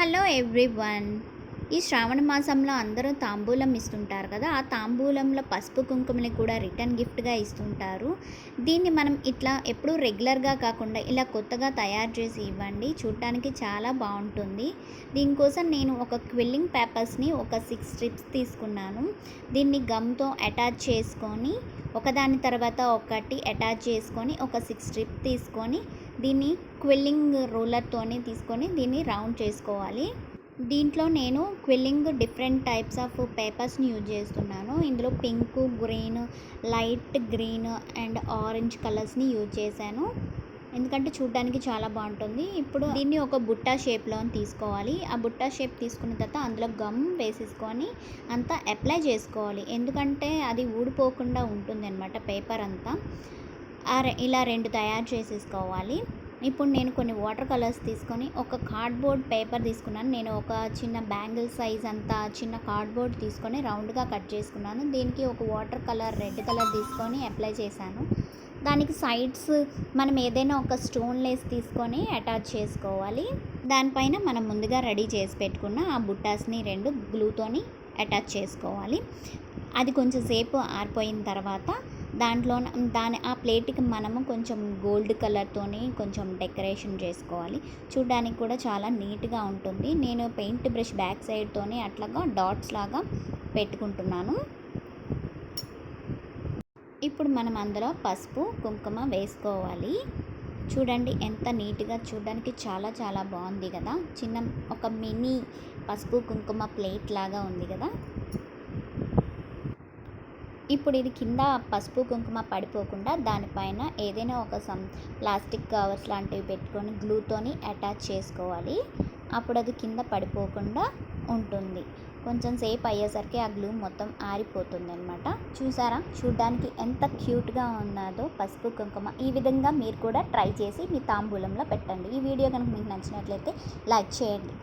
Hello everyone. ఈ శ్రావణ మాసంలో అందరూ తాంబూలం ఇస్తుంటారు కదా! ఆ తాంబూలంలో పసుపు, కుంకుమని కూడా రిటర్న్ గిఫ్ట్‌గా ఇస్తుంటారు. దీన్ని మనం ఇట్లా ఎప్పుడూ రెగ్యులర్‌గా కాకుండా ఇలా కొత్తగా తయారు చేసి ఇవ్వండి. చూడటానికి చాలా బావుంటుంది. దీనికోసం నేను ఒక క్విల్లింగ్ పేపర్స్‌ని ఒక 6 స్ట్రిప్స్ తీసుకున్నాను. దీన్ని గమ్‌తో అటాచ్ చేసుకొని ఒకదాని తర్వాత ఒకటి అటాచ్ చేసుకొని ఒక 6 స్ట్రిప్ తీసుకొని దీన్ని క్విల్లింగ్ రూలర్‌తోని తీసుకొని దీన్ని రౌండ్ చేసుకోవాలి. దీంట్లో నేను క్విల్లింగ్ డిఫరెంట్ టైప్స్ ఆఫ్ పేపర్స్‌ని యూజ్ చేస్తున్నాను. ఇందులో pink, green, light green and orange కలర్స్‌ని యూజ్ చేశాను. ఎందుకంటే చూడడానికి చాలా బాగుంటుంది. ఇప్పుడు దీన్ని ఒక బుట్ట షేప్‌లో తీసుకోవాలి. ఆ బుట్ట షేప్ తీసుకున్న తర్వాత అందులో గమ్ వేసేసుకొని అంతా అప్లై చేసుకోవాలి. ఎందుకంటే అది ఊడిపోకుండా ఉంటుందన్నమాట పేపర్ అంతా. ఇలా 2 తయారు చేసేసుకోవాలి. ఇప్పుడు నేను కొన్ని వాటర్ కలర్స్ తీసుకొని ఒక కార్డ్బోర్డ్ పేపర్ తీసుకున్నాను. నేను ఒక చిన్న బ్యాంగిల్ సైజ్ అంత చిన్న కార్డ్బోర్డ్ తీసుకొని రౌండ్గా కట్ చేసుకున్నాను. దీనికి ఒక వాటర్ కలర్ రెడ్ కలర్ తీసుకొని అప్లై చేశాను. దానికి సైడ్స్ మనం ఏదైనా ఒక స్టోన్ లేస్ తీసుకొని అటాచ్ చేసుకోవాలి. దానిపైన మనం ముందుగా రెడీ చేసి పెట్టుకున్న ఆ బుట్టాస్ని 2 గ్లూతోని అటాచ్ చేసుకోవాలి. అది కొంచెం సేపు ఆరిపోయిన తర్వాత ఆ ప్లేట్కి మనము కొంచెం గోల్డ్ కలర్తోని కొంచెం డెకరేషన్ చేసుకోవాలి. చూడడానికి కూడా చాలా నీట్గా ఉంటుంది. నేను పెయింట్ బ్రష్ బ్యాక్ సైడ్తోని అట్లాగా డాట్స్ లాగా పెట్టుకుంటున్నాను. ఇప్పుడు మనం అందులో పసుపు, కుంకుమ వేసుకోవాలి. చూడండి ఎంత నీట్గా, చూడడానికి చాలా చాలా బాగుంది కదా. ఒక మినీ పసుపు కుంకుమ ప్లేట్ లాగా ఉంది కదా. ఇప్పుడు ఇది కింద పసుపు కుంకుమ పడిపోకుండా దానిపైన ఏదైనా ఒక ప్లాస్టిక్ కవర్స్ లాంటివి పెట్టుకొని గ్లూతోని అటాచ్ చేసుకోవాలి. అప్పుడు అది కింద పడిపోకుండా ఉంటుంది. కొంచెం సేపు అయ్యేసరికి ఆ గ్లూ మొత్తం ఆరిపోతుంది అనమాట. చూసారా, చూడ్డానికి ఎంత క్యూట్గా ఉన్నదో పసుపు కుంకుమ. ఈ విధంగా మీరు కూడా ట్రై చేసి మీ తాంబూలంలో పెట్టండి. ఈ వీడియో కనుక మీకు నచ్చినట్లయితే లైక్ చేయండి.